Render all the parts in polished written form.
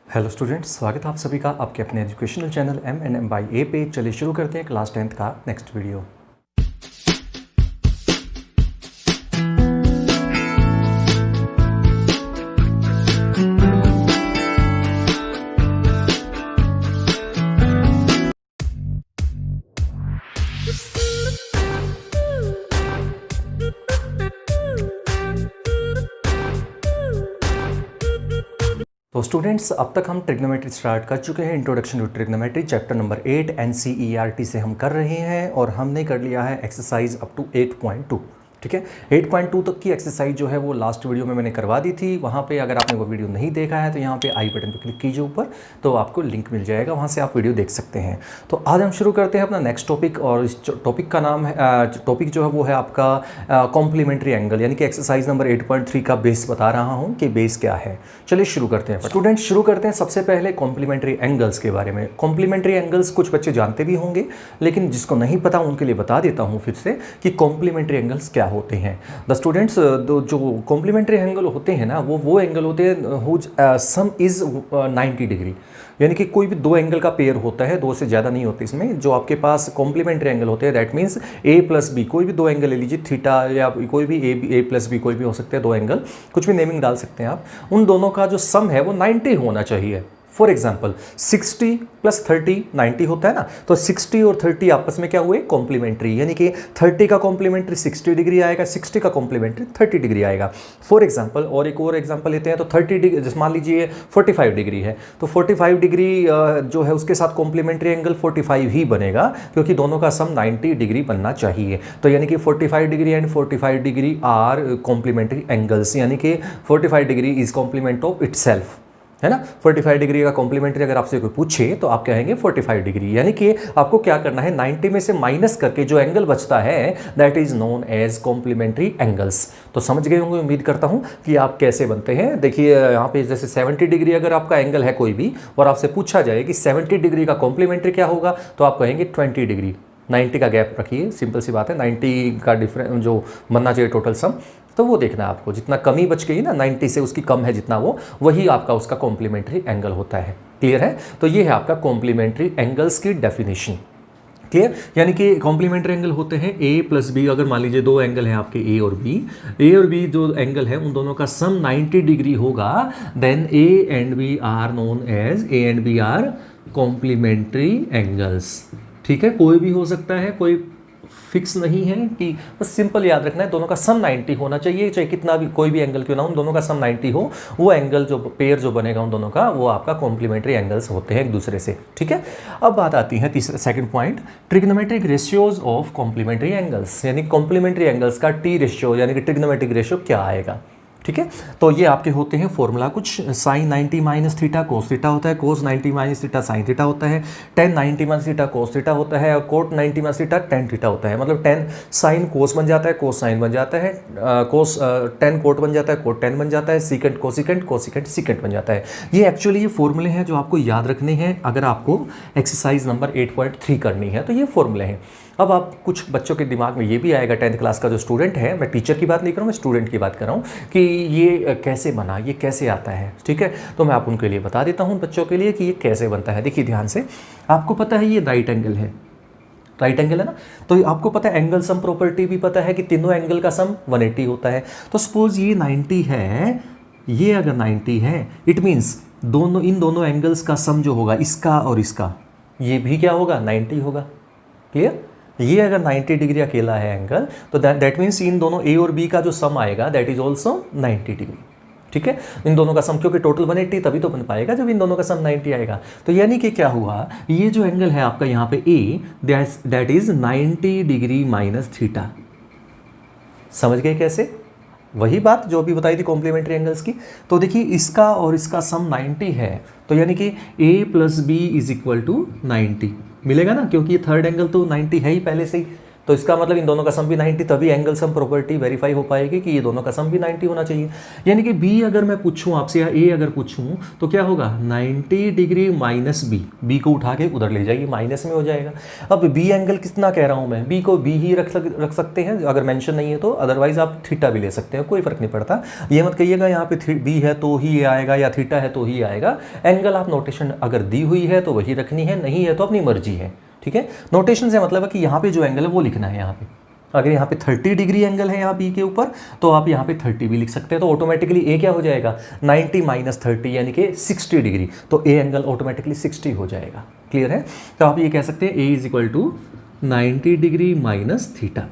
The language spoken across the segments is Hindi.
हेलो स्टूडेंट्स, स्वागत है आप सभी का आपके अपने एजुकेशनल चैनल M&M/A पे। चलिए शुरू करते हैं क्लास 10th का नेक्स्ट वीडियो। तो स्टूडेंट्स, अब तक हम ट्रिग्नोमेट्री स्टार्ट कर चुके हैं। Introduction to trigonometry chapter number 8 NCERT से हम कर रहे हैं और हमने कर लिया है एक्सरसाइज अप टू 8.2। ठीक है, 8.2 तक की एक्सरसाइज जो है वो लास्ट वीडियो में मैंने करवा दी थी। वहाँ पे अगर आपने वो वीडियो नहीं देखा है तो यहाँ पे आई बटन पे क्लिक कीजिए ऊपर, तो आपको लिंक मिल जाएगा, वहाँ से आप वीडियो देख सकते हैं। तो आज हम शुरू करते हैं अपना नेक्स्ट टॉपिक, और इस टॉपिक का नाम है टॉपिक जो है वो है आपका कॉम्प्लीमेंट्री एंगल, यानी कि एक्सरसाइज नंबर 8.3 का बेस बता रहा हूँ कि बेस क्या है। चलिए शुरू करते हैं स्टूडेंट, शुरू करते हैं सबसे पहले कॉम्प्लीमेंट्री एंगल्स के बारे में। कॉम्प्लीमेंट्री एंगल्स कुछ बच्चे जानते भी होंगे, लेकिन जिसको नहीं पता उनके लिए बता देता हूँ फिर से कि कॉम्प्लीमेंट्री एंगल्स क्या होते हैं। द स्टूडेंट्स, जो कॉम्प्लीमेंट्री एंगल होते हैं ना, वो एंगल होते हैं हुज सम इज 90 डिग्री, यानी कि कोई भी दो एंगल का पेयर होता है, दो से ज़्यादा नहीं होते इसमें। जो आपके पास कॉम्प्लीमेंट्री एंगल होते हैं, that means A plus B, कोई भी दो एंगल ले लीजिए, थीटा या कोई भी A प्लस बी, कोई भी हो सकते हैं दो एंगल, कुछ भी नेमिंग डाल सकते हैं आप। उन दोनों का जो सम है वो 90 होना चाहिए। फॉर एग्जाम्पल 60 प्लस 30 90 होता है ना, तो 60 और 30 आपस में क्या हुए, कॉम्प्लीमेंट्री, यानी कि 30 का कॉम्प्लीमेंट्री 60 डिग्री आएगा, 60 का कॉम्प्लीमेंट्री 30 डिग्री आएगा। फॉर एग्जाम्पल, और एक और एग्जाम्पल लेते हैं, तो 30 डिग्री, जैसे मान लीजिए 45 डिग्री है, तो 45 डिग्री जो है उसके साथ कॉम्प्लीमेंट्री एंगल 45 ही बनेगा, क्योंकि दोनों का सम 90 डिग्री बनना चाहिए। तो यानी कि 45 degree and 45 degree are complementary angles, यानी कि 45 degree is complement of itself, है ना। 45 डिग्री का कॉम्प्लीमेंट्री अगर आपसे कोई पूछे तो आप कहेंगे 45 डिग्री, यानी कि आपको क्या करना है, 90 में से माइनस करके जो एंगल बचता है that is known as complementary angles. तो समझ गए होंगे, उम्मीद करता हूं कि आप कैसे बनते हैं। देखिए यहाँ पे जैसे 70 डिग्री अगर आपका एंगल है कोई भी, और आपसे पूछा जाए कि 70 डिग्री का कॉम्प्लीमेंट्री क्या होगा, तो आप कहेंगे 20 डिग्री। 90 का गैप रखिए, सिंपल सी बात है, 90 का डिफरेंस जो बनना चाहिए टोटल सम, तो वो देखना है आपको। जितना कमी बच गई ना 90 से, उसकी कम है जितना, वो वही आपका उसका कॉम्प्लीमेंट्री एंगल होता है। क्लियर है? तो ये है आपका कॉम्प्लीमेंट्री एंगल्स की डेफिनेशन। क्लियर? यानी कि कॉम्प्लीमेंट्री एंगल होते हैं A प्लस बी। अगर मान लीजिए दो एंगल हैं आपके A और B जो एंगल है उन दोनों का सम 90 डिग्री होगा, then A and B are known as complementary angles. ठीक है, कोई भी हो सकता है, कोई फिक्स नहीं है, कि बस सिंपल याद रखना है दोनों का सम 90 होना चाहिए, चाहे कितना भी कोई भी एंगल क्यों ना हो, उन दोनों का सम 90 हो, वो एंगल जो पेयर जो बनेगा उन दोनों का, वो आपका कॉम्प्लीमेंट्री एंगल्स होते हैं एक दूसरे से। ठीक है, अब बात आती है तीसरा second point, trigonometric ratios of complementary angles, यानी कॉम्प्लीमेंट्री एंगल्स का टी रेशियो यानी कि ट्रिग्नोमेट्रिक रेशियो क्या आएगा। ठीक है, तो ये आपके होते हैं फॉर्मूला कुछ, sine 90 minus theta cos theta होता है, cos 90 minus theta sine theta होता है, tan 90 minus theta cos theta होता है, और cot 90 minus theta tan theta होता है। मतलब 10 साइन कोस बन जाता है, कोस साइन बन जाता है, कोस 10 कोट बन जाता है, कोट 10 बन जाता है, सीकेंट कोसिकेंट, कोसिकेंट सीकेंट बन जाता है। ये एक्चुअली ये फॉर्मूले हैं जो आपको याद रखने हैं अगर आपको एक्सरसाइज नंबर 8.3 करनी है, तो ये फॉर्मूले हैं। अब आप कुछ बच्चों के दिमाग में ये भी आएगा, 10th क्लास का जो स्टूडेंट है, मैं टीचर की बात नहीं कर रहा हूँ, मैं स्टूडेंट की बात कर रहा हूँ, कि ये कैसे बना, ये कैसे आता है। ठीक है, तो मैं आप उनके लिए बता देता हूँ, बच्चों के लिए, कि ये कैसे बनता है। देखिए ध्यान से, आपको पता है ये राइट एंगल है, राइट एंगल है ना, तो आपको पता है एंगल सम प्रॉपर्टी भी पता है कि तीनों एंगल का सम 180 होता है। तो सपोज ये 90 है, ये अगर 90 है, इट मीन्स दोनों, इन दोनों एंगल्स का सम जो होगा, इसका और इसका, ये भी क्या होगा, 90 होगा। क्लियर? ये अगर 90 डिग्री अकेला है एंगल, तो दैट मीन्स इन दोनों A और B का जो सम आएगा दैट इज ऑल्सो 90 डिग्री। ठीक है, इन दोनों का सम, क्योंकि टोटल 180 तभी तो बन पाएगा जब इन दोनों का सम 90 आएगा। तो यानी कि क्या हुआ, ये जो एंगल है आपका यहाँ पे A, that is 90 degree minus theta. समझ गए कैसे? वही बात जो अभी बताई थी कॉम्प्लीमेंट्री एंगल्स की। तो देखिए इसका और इसका सम 90 है, तो यानी कि A plus B is equal to 90 मिलेगा ना, क्योंकि ये थर्ड एंगल तो 90 है ही पहले से ही। तो इसका मतलब इन दोनों का सम भी 90, तभी एंगल सम प्रॉपर्टी वेरीफाई हो पाएगी कि ये दोनों का सम भी 90 होना चाहिए। यानी कि बी अगर मैं पूछूं आपसे या ए अगर पूछूं तो क्या होगा 90 डिग्री माइनस बी को उठा के उधर ले जाइए, माइनस में हो जाएगा। अब बी एंगल कितना कह रहा हूं मैं, बी को बी ही रख सकते हैं अगर मेंशन नहीं है तो, अदरवाइज आप थीटा भी ले सकते हैं, कोई फर्क नहीं पड़ता। ये मत कहिएगा यहाँ पे बी है तो ही ये आएगा या थीटा है तो ही आएगा। एंगल आप नोटेशन अगर दी हुई है तो वही रखनी है, नहीं है तो अपनी मर्जी है, ठीक है। नोटेशन से मतलब है कि यहाँ पे जो एंगल है वो लिखना है। यहाँ पे अगर यहाँ पे 30 डिग्री एंगल है यहाँ बी के ऊपर तो आप यहाँ पे 30 भी लिख सकते हैं, तो ऑटोमेटिकली ए क्या हो जाएगा 90 माइनस 30 यानी कि 60 डिग्री, तो ए एंगल ऑटोमेटिकली 60 हो जाएगा। क्लियर है। तो आप ये कह सकते हैं A is equal to 90 degree minus theta.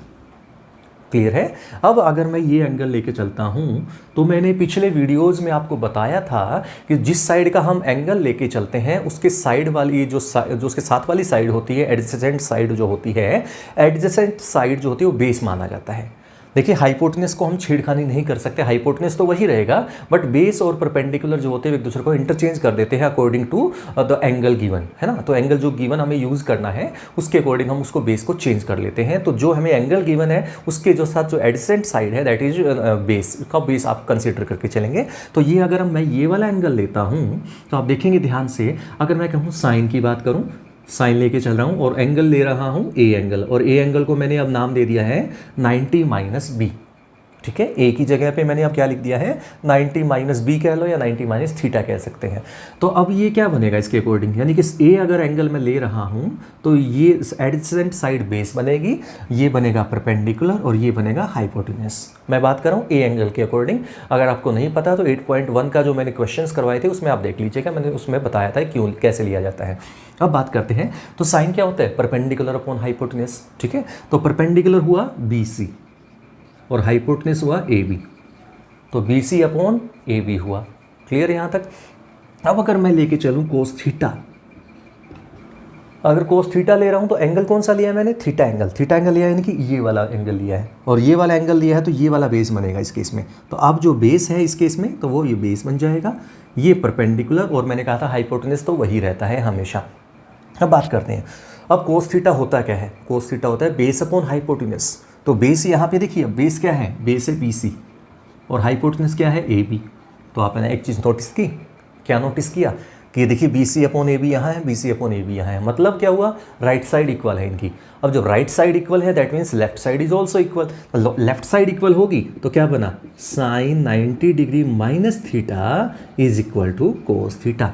Clear है। अब अगर मैं ये एंगल लेके चलता हूं तो मैंने पिछले वीडियोस में आपको बताया था कि जिस साइड का हम एंगल लेके चलते हैं उसके साइड वाली जो उसके साथ वाली साइड होती है, एडजेसेंट साइड जो होती है, एडजेसेंट साइड जो होती है वो बेस माना जाता है। देखिए हाइपोटेनस को हम छेड़खानी नहीं कर सकते, हाइपोटेनस तो वही रहेगा, बट बेस और परपेंडिकुलर जो होते हैं एक दूसरे को इंटरचेंज कर देते हैं according to the angle given, है ना। तो एंगल जो गिवन हमें यूज़ करना है उसके अकॉर्डिंग हम उसको बेस को चेंज कर लेते हैं। तो जो हमें एंगल गिवन है उसके जो साथ जो एडजेसेंट साइड है दैट इज बेस का, बेस आप कंसिडर करके चलेंगे। तो ये अगर मैं ये वाला एंगल लेता हूँ तो आप देखेंगे ध्यान से, अगर मैं कहूँ साइन की बात करूँ, साइन लेके चल रहा हूँ और एंगल ले रहा हूँ ए एंगल, और ए एंगल को मैंने अब नाम दे दिया है 90 माइनस बी, ठीक है। ए की जगह पे मैंने अब क्या लिख दिया है 90 माइनस बी कह लो या 90 माइनस थीटा कह सकते हैं। तो अब ये क्या बनेगा इसके अकॉर्डिंग, यानी कि ए अगर एंगल मैं ले रहा हूँ तो ये एडजेसेंट साइड बेस बनेगी, ये बनेगा परपेंडिकुलर और ये बनेगा हाइपोटेनस। मैं बात कर रहा हूँ ए एंगल के अकॉर्डिंग। अगर आपको नहीं पता तो 8.1 का जो मैंने क्वेश्चंस करवाए थे उसमें आप देख लीजिएगा, मैंने उसमें बताया था क्यों कैसे लिया जाता है। अब बात करते हैं तो साइन क्या होता है परपेंडिकुलर अपॉन हाइपोटेनस, ठीक है। तो परपेंडिकुलर हुआ बी सी और हाइपोटेनस हुआ ए बी, तो B C upon A B हुआ। क्लियर यहाँ तक। अब अगर मैं लेके चलूँ कोस थीटा, अगर कोस थीटा ले रहा हूँ तो एंगल कौन सा लिया है मैंने, थीटा एंगल, थीटा एंगल लिया है यानी कि ये वाला एंगल लिया है और ये वाला एंगल लिया है, तो ये वाला बेस बनेगा इस केस में। तो अब जो बेस है इस केस में तो वो ये बेस बन जाएगा, ये परपेंडिकुलर, और मैंने कहा था हाइपोटेनस तो वही रहता है हमेशा। अब बात करते हैं अब कोस थीटा होता क्या है। कोस थीटा होता है बेस अपॉन हाइपोटेनस। तो बेस यहाँ पे देखिए, बेस क्या है, बेस है बी सी और हाइपोटेनस क्या है ए बी। तो आपने एक चीज़ नोटिस की, क्या नोटिस किया कि देखिए B C upon A B यहाँ है, B C upon A B यहाँ है, मतलब क्या हुआ राइट साइड इक्वल है इनकी। अब जब राइट साइड इक्वल है that means left side is also equal. Left side equal होगी तो क्या बना sine 90 degree minus theta is equal to cos theta.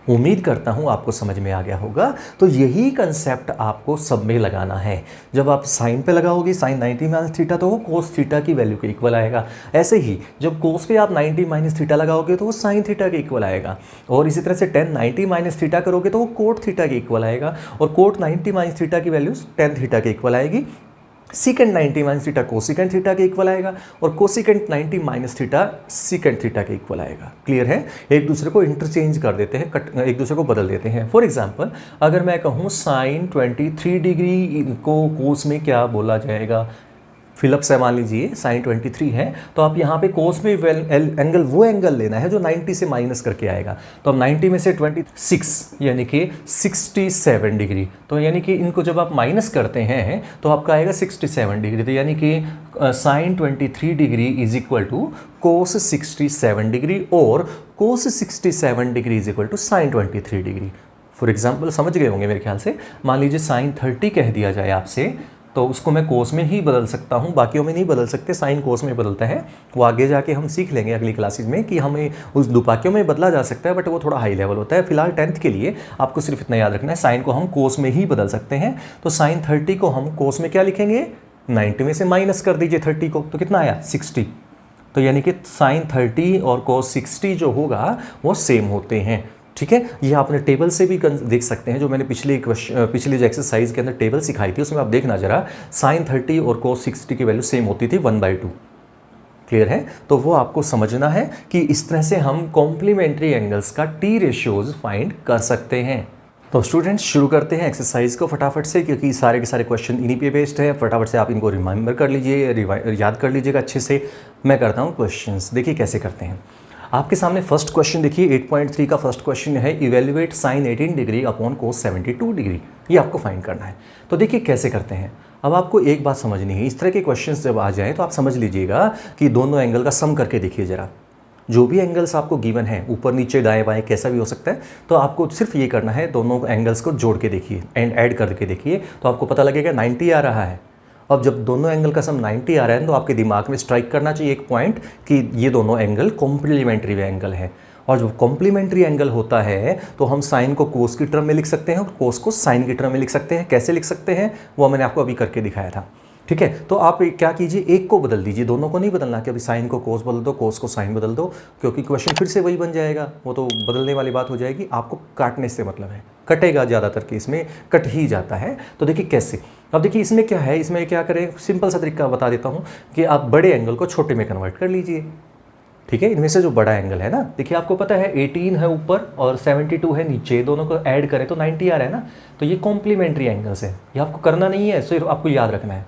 उम्मीद करता हूँ आपको समझ में आ गया होगा। तो यही कंसेप्ट आपको सब में लगाना है। जब आप साइन पे लगाओगे साइन 90 माइनस थीटा तो वो कोस थीटा की वैल्यू के इक्वल आएगा। ऐसे ही जब कोस पे आप 90 माइनस थीटा लगाओगे तो वो साइन थीटा के इक्वल आएगा। और इसी तरह से टेन 90 माइनस थीटा करोगे तो वो कोट थीटा के इक्वल आएगा। और कोट 90 माइनस थीटा की वैल्यूज टेन थीटा के इक्वल आएगी। Secant 90 minus theta cosecant theta के इक्वल आएगा और cosecant 90 minus theta secant theta के इक्वल आएगा। क्लियर है। एक दूसरे को इंटरचेंज कर देते हैं, एक दूसरे को बदल देते हैं। फॉर एग्जांपल अगर मैं कहूँ साइन 23 डिग्री को कोस में क्या बोला जाएगा, फिलअप से मान लीजिए साइन 23 है तो आप यहाँ पे कोस में एंगल वो एंगल लेना है जो 90 से माइनस करके आएगा। तो अब 90 में से 26 यानी कि 67 डिग्री, तो यानी कि इनको जब आप माइनस करते हैं तो आपका आएगा 67 डिग्री। तो यानी कि sine 23 degree is equal to cos 67 degree और cos 67 degree is equal to sine 23 degree. For example समझ गए होंगे मेरे ख्याल से। मान लीजिए साइन 30 कह दिया जाए आपसे तो उसको मैं कोस में ही बदल सकता हूँ, बाकियों में नहीं बदल सकते। साइन कोस में बदलता है, वो आगे जाके हम सीख लेंगे अगली क्लासेज में कि हमें उस दुपाकियों में बदला जा सकता है, बट वो थोड़ा हाई लेवल होता है। फिलहाल 10th के लिए आपको सिर्फ इतना याद रखना है साइन को हम कोस में ही बदल सकते हैं। तो साइन 30 को हम कोस में क्या लिखेंगे, 90 में से माइनस कर दीजिए 30 को, तो कितना आया 60। तो यानी कि साइन 30 और कोस 60 जो होगा वो सेम होते हैं। ठीक है। ये आपने टेबल से भी देख सकते हैं, जो मैंने पिछले जो एक्सरसाइज के अंदर टेबल सिखाई थी उसमें आप देखना जरा, साइन 30 और कोस 60 की वैल्यू सेम होती थी 1/2। क्लियर है। तो वो आपको समझना है कि इस तरह से हम कॉम्प्लीमेंट्री एंगल्स का टी रेशियोज फाइंड कर सकते हैं। तो स्टूडेंट्स शुरू करते हैं एक्सरसाइज को फटाफट से, क्योंकि सारे के सारे क्वेश्चन इन्हीं पे बेस्ड है। फटाफट से आप इनको रिमेंबर कर लीजिए, याद कर लीजिएगा अच्छे से। मैं करता हूँ क्वेश्चंस, देखिए कैसे करते हैं। आपके सामने फर्स्ट क्वेश्चन देखिए 8.3 का फर्स्ट क्वेश्चन है evaluate sine 18 degree upon cos 72 degree, ये आपको फाइंड करना है। तो देखिए कैसे करते हैं। अब आपको एक बात समझनी है, इस तरह के क्वेश्चंस जब आ जाएं तो आप समझ लीजिएगा कि दोनों एंगल का सम करके देखिए ज़रा। जो भी एंगल्स आपको गिवन है, ऊपर नीचे दाएं बाएं कैसा भी हो सकता है, तो आपको सिर्फ ये करना है, दोनों एंगल्स को जोड़ के देखिए एंड ऐड करके देखिए, तो आपको पता लगेगा 90 आ रहा है। अब जब दोनों एंगल का सम 90 आ रहा है तो आपके दिमाग में स्ट्राइक करना चाहिए एक पॉइंट कि ये दोनों एंगल कॉम्प्लीमेंट्री एंगल है। और जब कॉम्प्लीमेंट्री एंगल होता है तो हम साइन को कोस की टर्म में लिख सकते हैं और कोस को साइन की टर्म में लिख सकते हैं। कैसे लिख सकते हैं वो मैंने आपको अभी करके दिखाया था, ठीक है। तो आप क्या कीजिए, एक को बदल दीजिए, दोनों को नहीं बदलना कि अभी साइन को कोस बदल दो, कोस को साइन बदल दो, क्योंकि क्वेश्चन फिर से वही बन जाएगा, वो तो बदलने वाली बात हो जाएगी। आपको काटने से मतलब है, कटेगा, ज़्यादातर केस में कट ही जाता है। तो देखिए कैसे, अब देखिए इसमें क्या है, इसमें क्या करें, सिंपल सा तरीका बता देता हूँ कि आप बड़े एंगल को छोटे में कन्वर्ट कर लीजिए, ठीक है। इनमें से जो बड़ा एंगल है ना, देखिए आपको पता है 18 है ऊपर और 72 है नीचे, दोनों को ऐड करें तो 90 आ रहा है ना, तो ये कॉम्प्लीमेंट्री एंगल्स है। ये आपको करना नहीं है, सिर्फ आपको याद रखना है,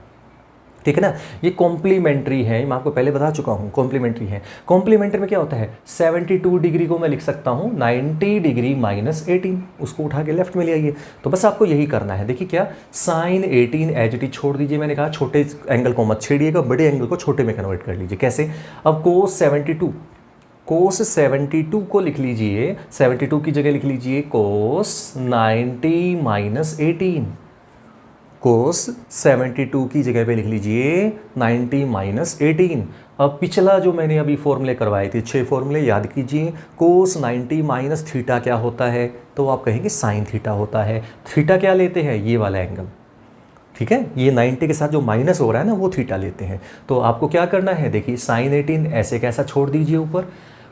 ठीक है ना। ये कॉम्प्लीमेंट्री है, मैं आपको पहले बता चुका हूँ कॉम्प्लीमेंट्री है। कॉम्प्लीमेंट्री में क्या होता है, 72 डिग्री को मैं लिख सकता हूँ 90 डिग्री माइनस 18, उसको उठा के लेफ्ट में ले आइए। तो बस आपको यही करना है। देखिए क्या, साइन 18 एज इट इज छोड़ दीजिए, मैंने कहा छोटे एंगल को मत छेड़िएगा, बड़े एंगल को छोटे में कन्वर्ट कर लीजिए। कैसे, अब कोस 72 को लिख लीजिए, 72 की जगह लिख लीजिए कोस 90 माइनस 18, कोस 72 की जगह पे लिख लीजिए 90 माइनस 18। अब पिछला जो मैंने अभी फॉर्मूले करवाए थे, 6 फॉर्मूले याद कीजिए। कोस 90 माइनस थीटा क्या होता है, तो आप कहेंगे साइन थीटा होता है। थीटा क्या लेते हैं, ये वाला एंगल, ठीक है। ये 90 के साथ जो माइनस हो रहा है ना, वो थीटा लेते हैं। तो आपको क्या करना है, देखिए साइन 18 ऐसे कैसा छोड़ दीजिए ऊपर,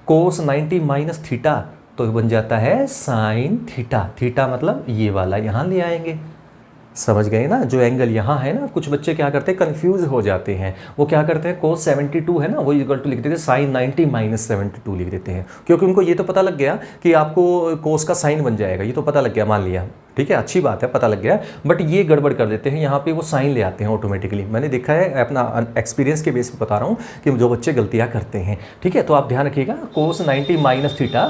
कोस 90 माइनस थीटा तो बन जाता है साइन थीटा। थीटा मतलब ये वाला यहाँ ले आएंगे, समझ गए ना। जो एंगल यहाँ है ना, कुछ बच्चे क्या करते हैं, कंफ्यूज हो जाते हैं। वो क्या करते हैं, कोस 72 है ना, वो इक्वल टू लिख देते हैं साइन 90 माइनस 72 लिख देते हैं, क्योंकि उनको ये तो पता लग गया कि आपको कोस का साइन बन जाएगा, ये तो पता लग गया, मान लिया, ठीक है, अच्छी बात है, पता लग गया। बट ये गड़बड़ कर देते हैं, यहाँ पे वो साइन ले आते हैं ऑटोमेटिकली। मैंने देखा है, अपना एक्सपीरियंस के बेस पर बता रहा हूँ कि जो बच्चे गलतियाँ करते हैं, ठीक है। तो आप ध्यान रखिएगा, कोस 90 माइनस थीटा,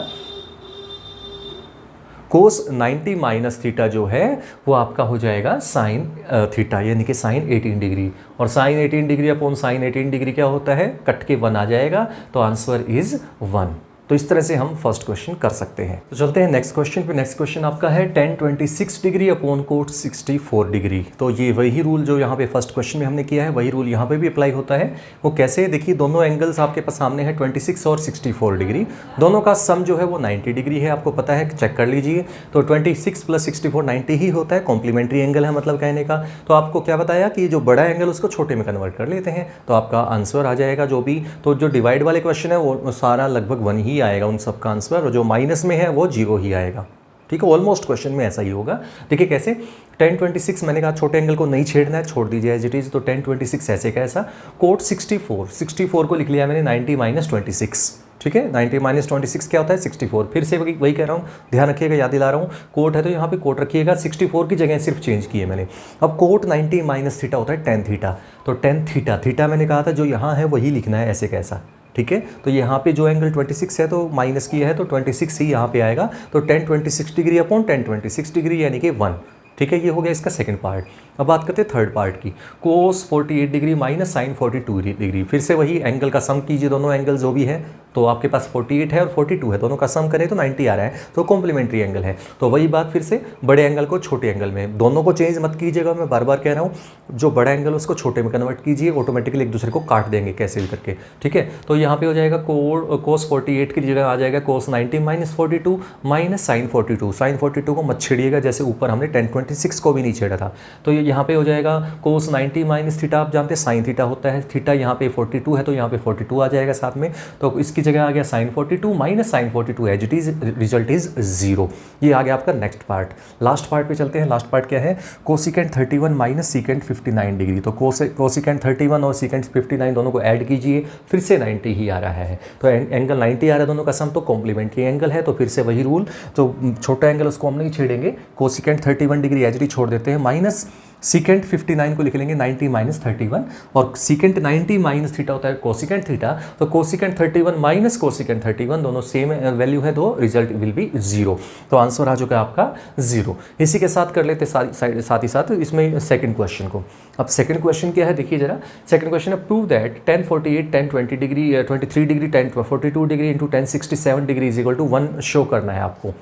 कोस 90 माइनस थीटा जो है वो आपका हो जाएगा साइन थीटा, यानी कि साइन 18 डिग्री। और sine 18 degree upon sine 18 degree क्या होता है, कट के 1 आ जाएगा, तो आंसर इज 1। तो इस तरह से हम फर्स्ट क्वेश्चन कर सकते हैं। तो चलते हैं नेक्स्ट क्वेश्चन पे। नेक्स्ट क्वेश्चन आपका है tan 26 degree upon coat 64 degree. तो ये वही रूल जो यहाँ पे फर्स्ट क्वेश्चन में हमने किया है, वही रूल यहाँ पे भी अप्लाई होता है। वो कैसे, देखिए दोनों एंगल्स आपके पास सामने है 26 और 64 डिग्री, दोनों का सम जो है वो 90 डिग्री है, आपको पता है, चेक कर लीजिए। तो 26 प्लस 64 90 ही होता है, कॉम्प्लीमेंट्री एंगल है मतलब कहने का। तो आपको क्या बताया कि जो बड़ा एंगल उसको छोटे में कन्वर्ट कर लेते हैं, तो आपका आंसर आ जाएगा जो भी। तो जो डिवाइड वाले क्वेश्चन है वो सारा लगभग 1 ही आएगा उन सबका आंसर, और जो माइनस में है वो 0 ही आएगा, ठीक है। ऑलमोस्ट क्वेश्चन में ऐसा ही होगा। देखिए कैसे, tan 26 मैंने कहा छोटे एंगल को नहीं छेड़ना है, छोड़ दीजिए एज इट इज। तो tan 26 ऐसे कैसा, कोट 64 को लिख लिया मैंने 90 माइनस 26, ठीक है। 90 माइनस 26 क्या होता है, 64। फिर से वही कह रहा हूँ, ध्यान रखिएगा, याद दिला रहा हूँ। कोट है तो यहाँ पे कोट रखिएगा, 64 की जगह सिर्फ चेंज की है मैंने। अब कोट 90 माइनस थीटा होता है tan थीटा, तो tan थीटा मैंने कहा था जो यहाँ है वही लिखना है ऐसे कैसा, ठीक है। तो यहाँ पे जो एंगल 26 है तो माइनस किया है, तो 26 ही यहाँ पे आएगा। तो tan 26 degree upon tan 26 degree यानी कि 1, ठीक है। ये हो गया इसका सेकंड पार्ट। अब बात करते हैं थर्ड पार्ट की, कोस 48 डिग्री माइनस साइन 42 डिग्री। फिर से वही एंगल का सम कीजिए, दोनों एंगल जो भी है, तो आपके पास 48 है और 42 है, दोनों का सम करें तो 90 आ रहा है, तो कॉम्प्लीमेंट्री एंगल है। तो वही बात फिर से, बड़े एंगल को छोटे एंगल में, दोनों को चेंज मत कीजिएगा, मैं बार बार कह रहा हूँ। जो बड़ा एंगल उसको छोटे में कन्वर्ट कीजिए, ऑटोमेटिकली एक दूसरे को काट देंगे कैसे भी करके, ठीक है। तो यहाँ पे हो जाएगा कोस 48 की जगह आ जाएगा कोस 90 माइनस 42 माइनस साइन 42। साइन 42 को मत छेड़िएगा, जैसे ऊपर हमने tan 26 को भी नहीं छेड़ा था। तो यहाँ पे हो जाएगा कोस 90 माइनस थीटा, आप जानते हैं साइन थीटा होता है, थीटा यहाँ पे 42 है तो यहाँ पे 42 आ जाएगा साथ में। तो इसकी जगह आ गया sine 42 minus sine 42 as it is, result is 0। ये आ गया आपका नेक्स्ट पार्ट। लास्ट पार्ट पे चलते हैं। लास्ट पार्ट क्या है, कोसिकेंट 31 माइनस सीकेंट 59 डिग्री। तो कोसिकेंट 31 और सीकेंट 59 दोनों को ऐड कीजिए, फिर से 90 ही आ रहा है। तो एंगल 90 आ रहा है दोनों का सम, तो कॉम्प्लीमेंट्री एंगल है। तो फिर से वही रूल, तो छोटा एंगल उसको हम नहीं छेड़ेंगे, cosecant 31 degree as it is छोड़ देते हैं, माइनस सीकेंट 59 को लिख लेंगे 90 माइनस 31, और सीकेंट 90 माइनस थीटा होता है कोसिकेंट थीटा, तो कोसिकेंट 31 माइनस कोसिकेंट 31 दोनों सेम वैल्यू है, तो रिजल्ट विल बी 0। तो आंसर आ चुका है आपका 0। इसी के साथ कर लेते साथ ही साथ इसमें सेकंड क्वेश्चन को। अब सेकंड क्वेश्चन क्या है देखिए जरा। सेकंड क्वेश्चन है prove that tan 48 tan 20 degree 23 degree tan 42 degree into tan 67 degree is equal to 1 show करना है आपको।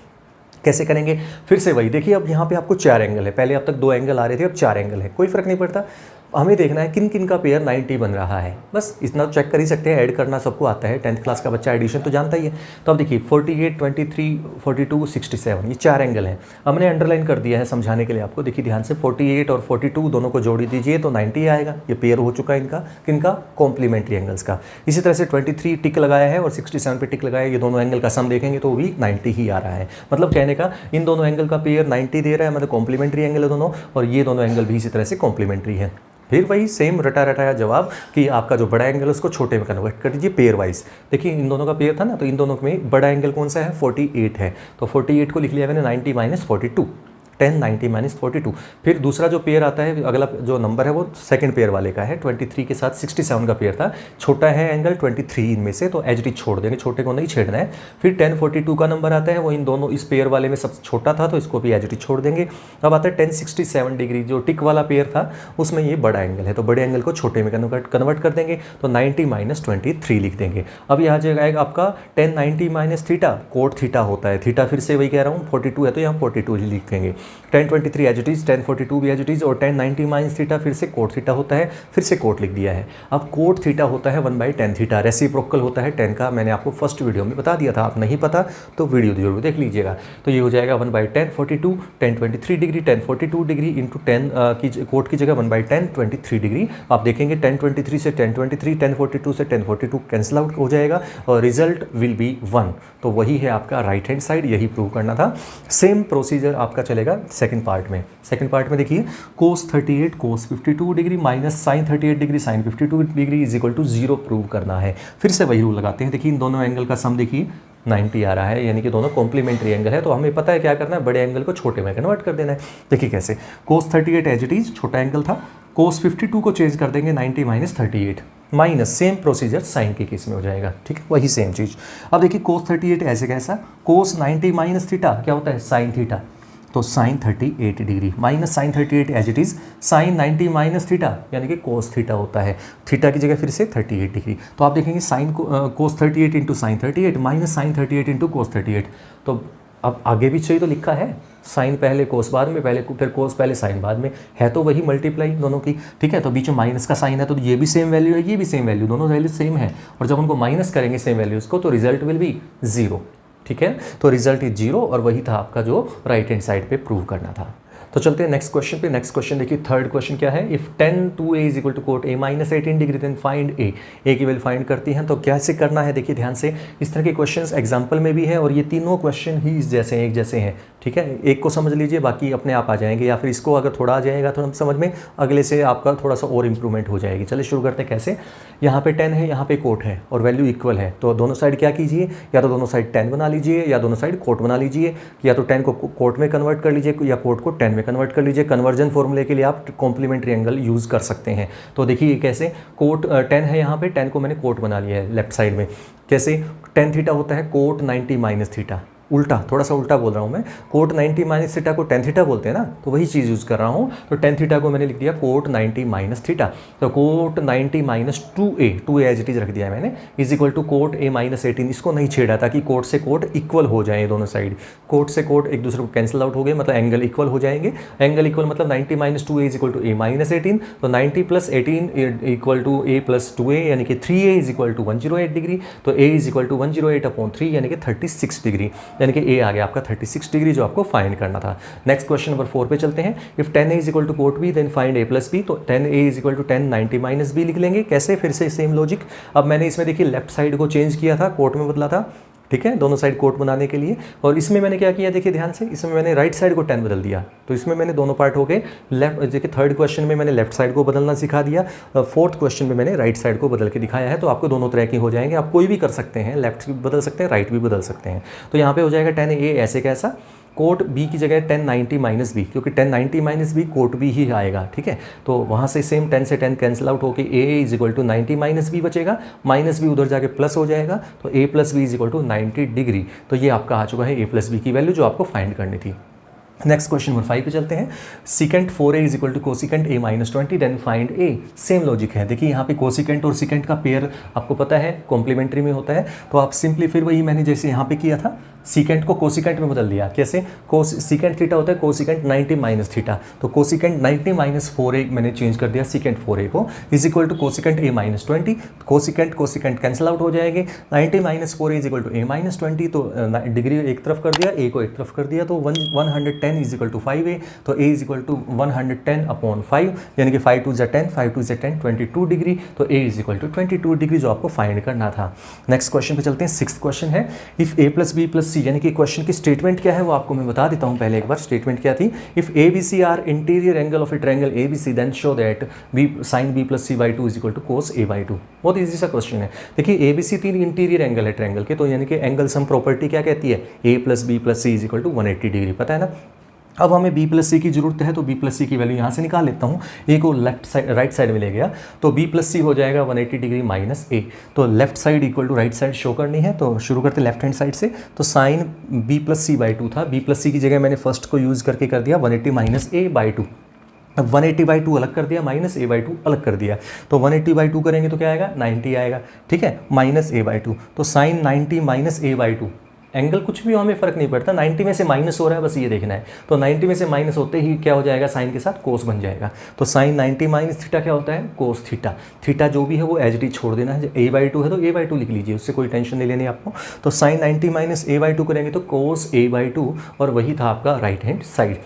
कैसे करेंगे? फिर से वही देखिए, अब यहाँ पे आपको 4 एंगल है, पहले अब तक 2 एंगल आ रहे थे, अब 4 एंगल है, कोई फर्क नहीं पड़ता। हमें देखना है किन किन का पेयर 90 बन रहा है, बस इतना चेक कर ही सकते हैं, ऐड करना सबको आता है, 10th क्लास का बच्चा एडिशन तो जानता ही है। तो अब देखिए 48 23 42 67 ये 4 एंगल हैं। हमने अंडरलाइन कर दिया है समझाने के लिए आपको। देखिए ध्यान से 48 और 42 दोनों को जोड़ी दीजिए तो 90 आएगा। ये पेयर हो चुका है इनका, किनका? कॉम्प्लीमेंट्री एंगल्स का। इसी तरह से 23 टिक लगाया है और 67 पे टिक लगाया है, ये दोनों एंगल का सम देखेंगे तो भी 90 ही आ रहा है। मतलब कहने का इन दोनों एंगल का पेयर 90 दे रहा है, मतलब कॉम्प्लीमेंट्री एंगल है दोनों, और ये दोनों एंगल भी इसी तरह से कॉम्प्लीमेंट्री है। फिर वही सेम रटा रटाया जवाब कि आपका जो बड़ा एंगल है उसको छोटे में कन्वर्ट कर दीजिए पेयर वाइज। देखिए इन दोनों का पेयर था ना, तो इन दोनों में बड़ा एंगल कौन सा है? 48 है, तो 48 को लिख लिया मैंने 90 माइनस 42, 10 90 माइनस 42। फिर दूसरा जो पेयर आता है, अगला जो नंबर है वो सेकंड पेयर वाले का है, 23 के साथ 67 का पेयर था। छोटा है एंगल 23 इनमें से, तो एच डी छोड़ देंगे, छोटे को नहीं छेड़ना है। फिर 10 42 का नंबर आता है, वो इन दोनों इस पेयर वाले में सबसे छोटा था, तो इसको भी एच डी छोड़ देंगे। अब आता है 10 67 डिग्री, जो टिक वाला पेयर था उसमें ये बड़ा एंगल है, तो बड़े एंगल को छोटे में कन्वर्ट कर देंगे, तो 90 माइनस 23 लिख देंगे। अब यहाँ जाएगा आपका 10 90 माइनस थीटा, कोट थीटा होता है, थीटा फिर से वही कह रहा हूँ 42 है तो यहाँ 42 ही लिखेंगे। 10 23 एज इट इज, 10 42 भी एज इट इज, और 10 90 माइनस थीटा फिर से कोट थीटा होता है, फिर से कोट लिख दिया है। अब कोट थीटा होता है 1/10 थीटा, रेसिप्रोकल होता है 10 का, मैंने आपको फर्स्ट वीडियो में बता दिया था, आप नहीं पता तो वीडियो जरूर देख लीजिएगा। तो ये हो जाएगा 1/10 42, 10 23 डिग्री 10 42 डिग्री इंटू 10 की कोट की जगह 1/10 23 डिग्री। आप देखेंगे 10 23 से 10 23, 10 42 से 10 42 कैंसिल आउट हो जाएगा और रिजल्ट विल बी 1। तो वही है आपका राइट हैंड साइड, यही प्रूव करना था। सेम प्रोसीजर आपका चलेगा सेकंड पार्ट में। सेकंड पार्ट में देखिए cos 38 cos 52 degree minus sin 38 degree sin 52 degree is equal to 0 prove करना है। फिर से वही रूल लगाते हैं। देखिए इन दोनों एंगल का सम देखिए 90 आ रहा है, यानी कि दोनों कॉम्प्लीमेंट्री एंगल है, तो हमें पता है क्या करना है, बड़े एंगल को छोटे में कन्वर्ट कर देना है। देखिए कैसे, cos 38 एज इट इज छोटा एंगल था, cos 52 को चेंज कर देंगे 90 minus 38 minus, same procedure sine के केस में हो जाएगा, ठीक है, वही सेम चीज़। अब देखिए cos 38 ऐसे कैसा, cos 90 माइनस थीटा क्या होता है, साइन थीटा, तो sine 38 degree minus sine 38 as it is, sine 90 minus theta यानी कि कोस थीटा होता है, थीटा की जगह फिर से 38 डिग्री। तो आप देखेंगे sine cos 38 into sine 38 minus sine 38 into cos 38। तो अब आगे भी चाहिए तो लिखा है, साइन पहले कोस बाद में, पहले फिर कोस पहले साइन बाद में, है तो वही मल्टीप्लाई दोनों की, ठीक है। तो बीच में माइनस का साइन है तो ये भी सेम वैल्यू है, ये भी सेम वैल्यू, दोनों वैल्यू सेम है, और जब उनको माइनस करेंगे सेम वैल्यूज़ को तो रिजल्ट विल बी 0, ठीक है। तो रिजल्ट इज 0 और वही था आपका जो राइट हैंड साइड पे प्रूव करना था। तो चलते हैं नेक्स्ट क्वेश्चन पे। नेक्स्ट क्वेश्चन देखिए, थर्ड क्वेश्चन क्या है, if tan 2a is equal to cot a minus 18 degree then find a की वैल्यू फाइंड करती हैं। तो कैसे करना है देखिए ध्यान से, इस तरह के क्वेश्चंस एग्जाम्पल में भी है और ये तीनों क्वेश्चन ही इस जैसे हैं, एक जैसे हैं, ठीक है। एक को समझ लीजिए बाकी अपने आप आ जाएंगे, या फिर इसको अगर थोड़ा आ जाएगा तो हम समझ में, अगले से आपका थोड़ा सा और इंप्रूवमेंट हो जाएगी। चलिए शुरू करते हैं। कैसे, यहाँ पे 10 है, यहाँ पे कोट है और वैल्यू इक्वल है, तो दोनों साइड क्या कीजिए, या तो दोनों साइड 10 बना लीजिए या दोनों साइड कोट बना लीजिए, या तो 10 को कोट में कन्वर्ट कर लीजिए या कोट को 10 में कन्वर्ट कर लीजिए। कन्वर्जन फॉर्मूले के लिए आप कॉम्प्लीमेंट्री एंगल यूज़ कर सकते हैं। तो देखिए कैसे, कोट 10 है यहाँ पे, 10 को मैंने कोट बना लिया है लेफ्ट साइड में। कैसे, tan थीटा होता है कोट 90 माइनस थीटा, उल्टा, थोड़ा सा उल्टा बोल रहा हूँ मैं, कोट 90 माइनस थीटा को tan थीटा बोलते हैं ना, तो वही चीज़ यूज़ कर रहा हूँ। तो tan थीटा को मैंने लिख दिया कोट 90 माइनस थीटा, तो cot 90 minus 2a as it is रख दिया है मैंने, is equal to cot a minus 18। इसको नहीं छेड़ा ताकि कोट से कोट इक्वल हो जाए, दोनों साइड कोट से कोट एक दूसरे को कैंसिल आउट हो गए, मतलब एंगल इक्वल हो जाएंगे। एंगल इक्वल मतलब 90 minus 2a is equal to a minus 18, तो 90 plus 18 equal to a plus 2a यानी कि 3a is equal to 108 degree, तो a इज इक्वल टू 108/3 यानी कि 36 डिग्री, यानी कि a आ गया आपका 36 डिग्री जो आपको फाइंड करना था। नेक्स्ट क्वेश्चन नंबर 4 पे चलते हैं। If 10a is equal to cot b then find a plus b, तो 10a is equal to 10 90 minus b लिख लेंगे। कैसे, फिर से सेम लॉजिक। अब मैंने इसमें देखिए लेफ्ट साइड को चेंज किया था, कोट में बदला था, ठीक है, दोनों साइड कोट बनाने के लिए। और इसमें मैंने क्या किया देखिए ध्यान से, इसमें मैंने राइट साइड को 10 बदल दिया, तो इसमें मैंने दोनों पार्ट हो गए। लेफ्ट देखिए थर्ड क्वेश्चन में मैंने लेफ्ट साइड को बदलना सिखा दिया, फोर्थ क्वेश्चन में मैंने राइट साइड को बदल के दिखाया है। तो आपको दोनों तरह के हो जाएंगे, आप कोई भी कर सकते हैं, लेफ्ट भी बदल सकते हैं, राइट भी बदल सकते हैं। तो यहाँ पे हो जाएगा 10a ऐसे कैसा, कोट बी की जगह 10 90 माइनस बी, क्योंकि 10 90 माइनस बी कोट बी ही आएगा, ठीक है। तो वहाँ से सेम 10 से 10 कैंसिल आउट होकर A is equal to 90 minus B बचेगा, माइनस बी उधर जाके प्लस हो जाएगा, तो A plus B is equal to 90 degree. तो ये आपका आ चुका है ए प्लस बी की वैल्यू जो आपको फाइंड करनी थी। नेक्स्ट क्वेश्चन नंबर 5 पे चलते हैं। Secant 4a is equal to cosecant a minus 20 then find a। Same logic है, देखिए यहाँ पे कोसिकेंट और सीकेंट का पेयर आपको पता है कॉम्प्लीमेंट्री में होता है, तो आप सिंपली फिर वही मैंने जैसे यहाँ पे किया था सीकेंट को कोसिकेंट में बदल दिया। कैसे? सीकेंट थीटा होता है कोसिकेंट 90 माइनस थीटा, तो कोसिकेंट 90 माइनस 4a मैंने चेंज कर दिया सीकेंट 4a को, is equal to cosecant a minus 20। Cosecant cosecant cancel out हो जाएंगे, 90 minus 4a is equal to a minus 20, तो डिग्री एक तरफ कर दिया, a को एक तरफ कर दिया, तो 110 इज इक्वल टू 5a, तो a is equal to 110 upon 5, यानी कि 5 2 ज़ा 10, 5 2 ज़ा 10, 22 डिग्री, तो a is equal to 22 degree जो आपको फाइंड करना था। नेक्स्ट क्वेश्चन पे चलते हैं। 6th क्वेश्चन है, if a plus B plus C, यानी कि क्वेश्चन की स्टेटमेंट क्या है वो आपको मैं बता देता हूं पहले एक बार। स्टेटमेंट क्या थी? If A B C are interior angle of a triangle A B C then show that B sine B plus C by 2 is equal to cos A by 2। बहुत ईजी सा क्वेश्चन है। देखिए A B C 3 interior angle है ट्रायंगल के, तो यानी कि एंगल सम प्रॉपर्टी क्या कहती है? A plus B plus C is equal to 180 degree, पता है ना। अब हमें b प्लस सी की जरूरत है, तो b प्लस सी की वैल्यू यहाँ से निकाल लेता हूँ। a को लेफ्ट साइड राइट साइड में ले गया, तो b प्लस सी हो जाएगा 180 डिग्री माइनस a, तो left side equal to right side show करनी है, तो शुरू करते लेफ्ट हैंड साइड से। तो sine b plus C by 2 था, b प्लस सी की जगह मैंने फर्स्ट को यूज़ करके कर दिया 180 माइनस a बाई 2। अब 180 बाई 2 अलग कर दिया, माइनस a बाई 2 अलग कर दिया, तो 180 बाई 2 करेंगे तो क्या आएगा? 90 आएगा, ठीक है, माइनस a बाई 2, तो sine 90 minus a by 2, angle कुछ भी हमें फ़र्क नहीं पड़ता, 90 में से माइनस हो रहा है बस ये देखना है, तो 90 में से माइनस होते ही क्या हो जाएगा? साइन के साथ कोस बन जाएगा, तो साइन 90 माइनस थीटा क्या होता है? Cos theta. थीटा जो भी है वो एच डी छोड़ देना है, a बाई 2 है तो a बाई 2 लिख लीजिए, उससे कोई टेंशन नहीं लेनी आपको। तो साइन 90 माइनस a बाई 2 करेंगे तो कोस a बाई 2, और वही था आपका right hand side.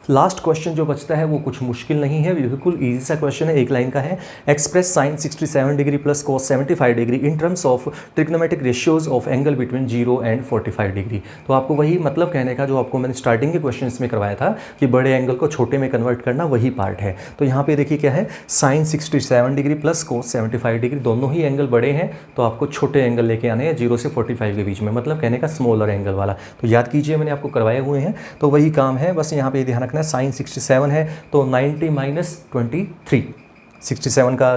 Last question जो बचता है वो कुछ मुश्किल नहीं है, बिल्कुल इजी सा क्वेश्चन है, एक लाइन का है। Express sine 67 degree plus cos 75 degree in terms of trigonometric ratios of angle between 0 and 45 degree. तो आपको वही मतलब कहने का जो आपको मैंने स्टार्टिंग के क्वेश्चन में करवाया था कि बड़े एंगल को छोटे में कन्वर्ट करना, वही पार्ट है। तो यहाँ पे देखिए क्या है, sine 67 degree plus cos 75 degree, दोनों ही एंगल बड़े हैं, तो आपको छोटे एंगल लेके आने हैं 0 से 45 के बीच में, मतलब कहने का स्मॉलर एंगल वाला। तो याद कीजिए मैंने आपको करवाए हुए हैं, तो वही काम है, बस यहाँ पे ध्यान रखना है। साइन 67 है तो 90 माइनस 23, 67 का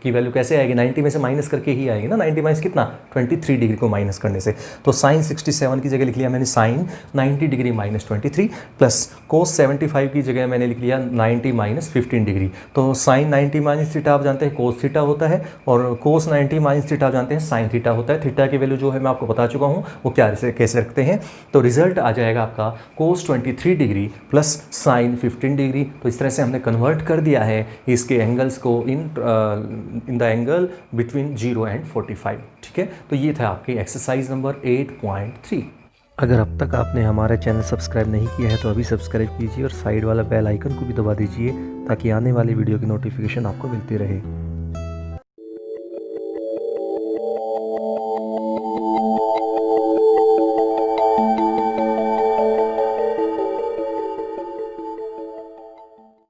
की वैल्यू कैसे आएगी? 90 में से माइनस करके ही आएगी ना, 90 माइनस कितना? 23 डिग्री को माइनस करने से, तो साइन 67 की जगह लिख लिया मैंने sine 90 degree minus 23, plus cos 75 की जगह मैंने लिख लिया 90 माइनस 15 डिग्री। तो साइन 90 माइनस थीटा आप जानते हैं कोस थीटा होता है, और कोस 90 माइनस थीटा आप जानते हैं साइन थीटा होता है। थीटा की वैल्यू जो है मैं आपको बता चुका हूँ वो क्या कैसे रखते हैं, तो रिजल्ट आ जाएगा आपका कोस 23 डिग्री प्लस साइन 15 डिग्री। तो इस तरह से हमने कन्वर्ट कर दिया है इसके एंगल्स को in the angle between 0 and 45, ठीक है। तो ये था आपकी एक्सरसाइज नंबर 8.3। अगर अब तक आपने हमारा चैनल सब्सक्राइब नहीं किया है तो अभी सब्सक्राइब कीजिए और साइड वाला बेल आइकन को भी दबा दीजिए ताकि आने वाली वीडियो की नोटिफिकेशन आपको मिलती रहे।